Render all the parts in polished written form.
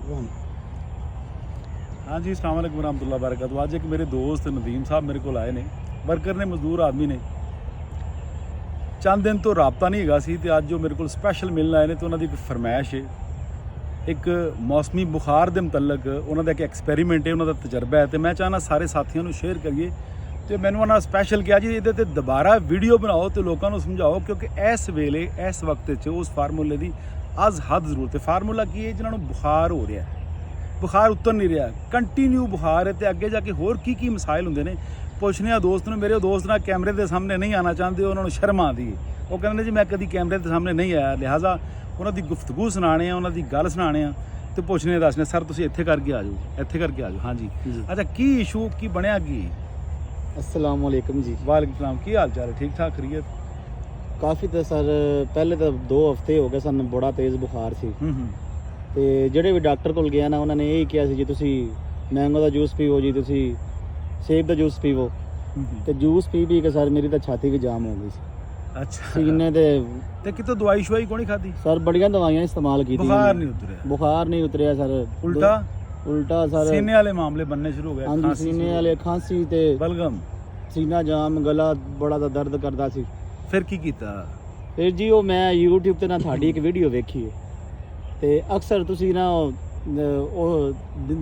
हाँ जी, अस्सलाम वालेकुम रहमतुल्लाह बरकातहू। आज एक मेरे दोस्त नदीम साहब मेरे को आए ने, वर्कर ने, मजदूर आदमी ने। चंद दिन तो राबता नहीं हैगा सी, ते अज जो मेरे को स्पैशल मिलने आए ने, तो उन्होंने एक फरमाइश है, एक मौसमी बुखार के मुतलक उन्होंने एक एक्सपैरीमेंट है, उन्होंने तजर्बा है, तो मैं चाहना सारे साथियों को शेयर करिए। तो मैंने उन्होंने स्पैशल किया जी ये दोबारा वीडियो बनाओ तो लोगों को समझाओ, क्योंकि इस वेले इस वक्त उस फार्मूले की अज हद जरूरत है। फार्मूला की है जिन्होंने बुखार हो रहा है, बुखार उतर नहीं रहा, कंटीन्यू बुखार है, तो अगे जाके होर की मसाइल होंगे ने। पुछने आ दोस्त ने, मेरे दोस्त ना कैमरे के सामने नहीं आना चाहते, उन्होंने शर्म आती है। वो कहते जी मैं कभी कैमरे के सामने नहीं आया, लिहाजा उन्होंने गुफ्तगू सुनाने, उन्होंने गल सुनाने, तो पुछने दसने सर तुम इत्थे करके आ जाओ, इत्थे करके आ जाओ। हाँ जी, अच्छा की इशू की बनया की? अस्सलाम वालेकुम जी। वालेकुम सलाम, की हाल चाल है? ठीक ठाक खरीयत? काफ़ी तो सर पहले तो 2 हफ्ते हो गए सन बड़ा तेज़ बुखार सी, ਤੇ ਜਿਹੜੇ ਵੀ ਡਾਕਟਰ ਕੋਲ ਗਿਆ ਨਾ ਉਹਨਾਂ ਨੇ ਇਹ ਕਿਹਾ ਸੀ ਜੀ ਤੁਸੀਂ ਮੈਂਗੋ ਦਾ ਜੂਸ ਪੀਵੋ ਜੀ, ਤੁਸੀਂ ਸੇਬ ਦਾ ਜੂਸ ਪੀਵੋ, ਤੇ ਜੂਸ ਪੀ ਕੇ ਸਰ ਮੇਰੀ ਤਾਂ ਛਾਤੀ ਵੀ ਜਾਮ ਹੋ ਗਈ ਸੀ। अच्छा, ਸੀਨੇ ਤੇ ਕਿਤੋਂ ਦਵਾਈ ਸ਼ਵਾਈ ਕੋਣੀ ਖਾਦੀ? ਸਰ ਬੜੀਆਂ ਦਵਾਈਆਂ ਇਸਤੇਮਾਲ ਕੀਤੀਆਂ, ਬੁਖਾਰ ਨਹੀਂ ਉਤਰਿਆ? ਬੁਖਾਰ ਨਹੀਂ ਉਤਰਿਆ ਸਰ। ਉਲਟਾ ਸਰ ਸੀਨੇ ਵਾਲੇ ਮਾਮਲੇ ਬੰਨੇ ਸ਼ੁਰੂ ਹੋ ਗਏ। ਹਾਂਜੀ, ਸੀਨੇ ਵਾਲੇ, ਖਾਂਸੀ ਤੇ ਬਲਗਮ, ਸੀਨਾ ਜਾਮ, ਗਲਾ ਬੜਾ ਦਾ ਦਰਦ ਕਰਦਾ ਸੀ। ਫਿਰ ਕੀ ਕੀਤਾ? ਫਿਰ ਜੀ ਉਹ ਮੈਂ YouTube ਤੇ ਨਾ ਤੁਹਾਡੀ ਇੱਕ ਵੀਡੀਓ ਵੇਖੀ ਹੈ, ਤੇ ਅਕਸਰ ਤੁਸੀਂ ਨਾ ਉਹ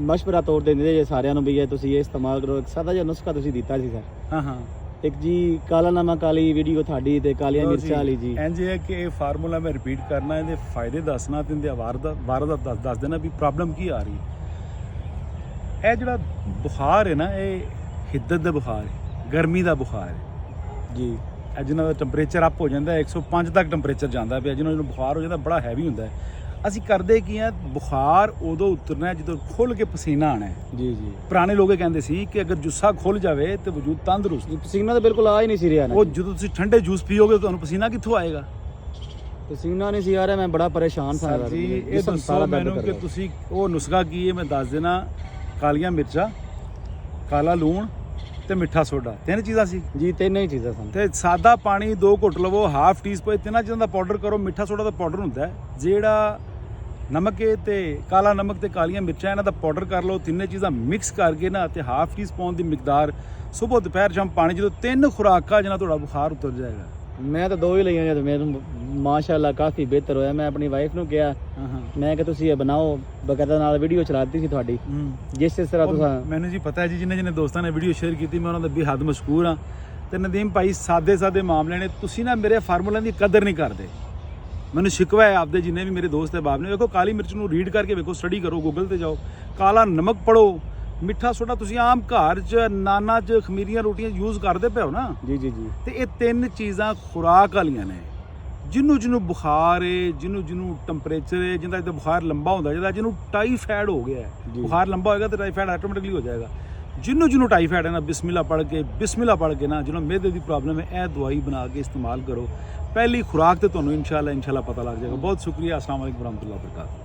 ਮਸ਼ਵਰਾ ਤੌਰ ਦਿੰਦੇ ਜੇ ਸਾਰਿਆਂ ਨੂੰ ਵੀ ਇਹ ਤੁਸੀਂ ਇਹ ਇਸਤੇਮਾਲ ਕਰੋ। ਇੱਕ ਸਾਦਾ ਜਿਹਾ ਨੁਸਖਾ ਤੁਸੀਂ ਦਿੱਤਾ ਸੀ ਸਰ। ਹਾਂ ਹਾਂ, ਇੱਕ ਜੀ ਕਾਲਾ ਨਮਕ ਵਾਲੀ ਵੀਡੀਓ ਤੁਹਾਡੀ ਤੇ ਕਾਲੀਆਂ ਮਿਰਚਾਂ ਵਾਲੀ ਜੀ। ਇੰਜ ਹੈ ਕਿ ਇਹ ਫਾਰਮੂਲਾ ਮੈਂ ਰਿਪੀਟ ਕਰਨਾ, ਇਹਦੇ ਫਾਇਦੇ ਦੱਸਣਾ ਤੇ ਇਹਦੇ ਵਾਰਦਾਤ ਦੱਸ ਦੇਣਾ ਵੀ ਪ੍ਰੋਬਲਮ ਕੀ ਆ ਰਹੀ ਹੈ। ਇਹ ਜਿਹੜਾ ਬੁਖਾਰ ਹੈ ਨਾ, ਇਹ ਹਿੱਦਤ ਦਾ ਬੁਖਾਰ ਹੈ, ਗਰਮੀ ਦਾ ਬੁਖਾਰ ਹੈ ਜੀ। ਇਹ ਜਿਨ੍ਹਾਂ ਦਾ ਟੈਂਪਰੇਚਰ ਅਪ ਹੋ ਜਾਂਦਾ, 105 ਤੱਕ ਟੈਂਪਰੇਚਰ ਜਾਂਦਾ ਪਿਆ, ਜਿਹਨਾਂ ਨੂੰ ਬੁਖਾਰ ਹੋ ਜਾਂਦਾ ਬੜਾ ਹੈਵੀ ਹੁੰਦਾ ਹੈ। ਅਸੀਂ ਕਰਦੇ ਕੀ ਆ, ਬੁਖਾਰ ਉਦੋਂ ਉਤਰਨਾ ਜਦੋਂ ਖੁੱਲ ਕੇ ਪਸੀਨਾ ਆਣਾ ਹੈ। ਜੀ ਜੀ, ਪੁਰਾਣੇ ਲੋਕ ਕਹਿੰਦੇ ਸੀ ਕਿ ਅਗਰ ਜੁੱਸਾ ਖੁੱਲ ਜਾਵੇ ਤੇ ਵਜੂਦ ਤੰਦਰੁਸਤ। ਪਸੀਨਾ ਤਾਂ ਬਿਲਕੁਲ ਆ ਹੀ ਨਹੀਂ ਸੀ ਰਿਹਾ ਨਾ। ਉਹ ਜਦੋਂ ਤੁਸੀਂ ਠੰਡੇ ਜੂਸ ਪੀਓਗੇ ਤੁਹਾਨੂੰ ਪਸੀਨਾ ਕਿੱਥੋਂ ਆਏਗਾ? ਪਸੀਨਾ ਨਹੀਂ ਸੀ ਆ ਰਿਹਾ, ਮੈਂ ਬੜਾ ਪਰੇਸ਼ਾਨ ਸਾਂ ਜੀ। ਇਹ ਦੱਸੋ ਮੈਨੂੰ ਕਿ ਤੁਸੀਂ ਉਹ ਨੁਸਖਾ ਕੀ ਹੈ, ਮੈਂ ਦੱਸ ਦੇਣਾ। ਕਾਲੀਆਂ ਮਿਰਚਾਂ, ਕਾਲਾ ਲੂਣ ਤੇ ਮਿੱਠਾ ਸੋਡਾ, 3 ਚੀਜ਼ਾਂ ਸੀ ਜੀ। 3 ਹੀ ਚੀਜ਼ਾਂ ਸਨ। ਤੇ ਸਾਦਾ ਪਾਣੀ 2 ਘੁੱਟ ਲਵੋ, ਹਾਫ ਟੀ ਸਪੂਨ, ਤਿੰਨਾਂ ਚੀਜ਼ਾਂ ਦਾ ਪਾਊਡਰ ਕਰੋ। ਮਿੱਠਾ ਸੋਡਾ ਦਾ ਪਾਊਡਰ ਹੁੰਦਾ ਹੈ, ਜਿਹੜਾ ਨਮਕ ਹੈ ਤੇ ਕਾਲਾ ਨਮਕ ਤੇ ਕਾਲੀਆਂ ਮਿਰਚਾਂ, ਇਹਨਾਂ ਦਾ ਪਾਊਡਰ ਕਰ ਲਓ। ਤਿੰਨੇ ਚੀਜ਼ਾਂ ਮਿਕਸ ਕਰਕੇ ਨਾ ਤੇ ਹਾਫ ਟੀ ਸਪੂਨ ਦੀ ਮਿਕਦਾਰ ਸਵੇਰ ਦੁਪਹਿਰ ਸ਼ਾਮ ਪਾਣੀ, ਜਦੋਂ 3 ਖੁਰਾਕਾਂ ਜਿਹਨਾਂ ਤੁਹਾਡਾ ਬੁਖਾਰ ਉਤਰ ਜਾਏਗਾ। ਮੈਂ ਤਾਂ 2 ਹੀ ਲਈਆਂ ਜਦ ਮੈਨੂੰ ਮਾਸ਼ਾਅੱਲਾ ਕਾਫੀ ਬਿਹਤਰ ਹੋਇਆ। ਮੈਂ ਆਪਣੀ ਵਾਈਫ ਨੂੰ ਕਿਹਾ, ਮੈਂ ਕਿ ਤੁਸੀਂ ਇਹ ਬਣਾਓ, ਬਕਾਇਦਾ ਨਾਲ ਵੀਡੀਓ ਚਲਾਤੀ ਸੀ ਤੁਹਾਡੀ, ਜਿਸ ਤਰ੍ਹਾਂ ਤੁਸੀਂ। ਮੈਨੂੰ ਜੀ ਪਤਾ ਹੈ ਜੀ, ਜਿੰਨੇ ਦੋਸਤਾਂ ਨੇ ਵੀਡੀਓ ਸ਼ੇਅਰ ਕੀਤੀ, ਮੈਂ ਉਹਨਾਂ ਦਾ ਬੇਹੱਦ ਮਸ਼ਕੂਰ ਹਾਂ। ਤੇ ਨਦੀਮ ਭਾਈ, ਸਾਦੇ ਮਾਮਲੇ ਨੇ, ਤੁਸੀਂ ਨਾ ਮੇਰੇ ਫਾਰਮੂਲਿਆਂ ਦੀ ਕਦਰ ਨਹੀਂ ਕਰਦੇ। ਮੈਨੂੰ ਸ਼ਿਕਵਾ ਹੈ ਆਪਦੇ ਜਿੰਨੇ ਵੀ ਮੇਰੇ ਦੋਸਤ ਅਹਿਬਾਬ ਨੇ। ਵੇਖੋ ਕਾਲੀ ਮਿਰਚ ਨੂੰ ਰੀਡ ਕਰਕੇ ਵੇਖੋ, ਸਟੱਡੀ ਕਰੋ, ਗੂਗਲ ਤੇ ਜਾਓ, ਕਾਲਾ ਨਮਕ ਪੜੋ, ਮਿੱਠਾ ਸੋਡਾ ਤੁਸੀਂ ਆਮ ਘਰ 'ਚ ਨਾਨਾਂ 'ਚ ਖਮੀਰੀਆਂ ਰੋਟੀਆਂ ਯੂਜ਼ ਕਰਦੇ ਪਏ ਹੋ ਨਾ। ਜੀ ਜੀ ਜੀ। ਤੇ ਇਹ 3 ਚੀਜ਼ਾਂ ਖੁਰਾਕ ਵਾਲੀਆਂ ਨੇ। ਜਿਹਨੂੰ ਬੁਖਾਰ ਹੈ, ਜਿਹਨੂੰ ਟੈਂਪਰੇਚਰ ਹੈ, ਜਿਹਦਾ ਬੁਖਾਰ ਲੰਬਾ ਹੁੰਦਾ, ਜਿਹਨੂੰ ਟਾਈਫਾਇਡ ਹੋ ਗਿਆ ਹੈ, ਬੁਖਾਰ ਲੰਬਾ ਹੋਏਗਾ ਤਾਂ ਟਾਈਫਾਇਡ ਆਟੋਮੈਟਿਕਲੀ ਹੋ ਜਾਏਗਾ। ਜਿਹਨੂੰ ਟਾਈਫਾਇਡ ਹੈ ਨਾ, ਬਿਸਮਿਲ੍ਲਾ ਪੜ੍ਹ ਕੇ ਨਾ, ਜਿਹਨੂੰ ਮਿਹਦੇ ਦੀ ਪ੍ਰੋਬਲਮ ਹੈ, ਇਹ ਦਵਾਈ ਬਣਾ ਕੇ ਇਸਤੇਮਾਲ ਕਰੋ। ਪਹਿਲੀ ਖੁਰਾਕ ਤੇ ਤੁਹਾਨੂੰ ਇਨਸ਼ਾਅੱਲਾ ਪਤਾ ਲੱਗ ਜਾਏਗਾ। ਬਹੁਤ ਸ਼ੁਕਰੀਆ। अस्सलाम वालेकुम रहमतुल्लाह वबरकातुहू।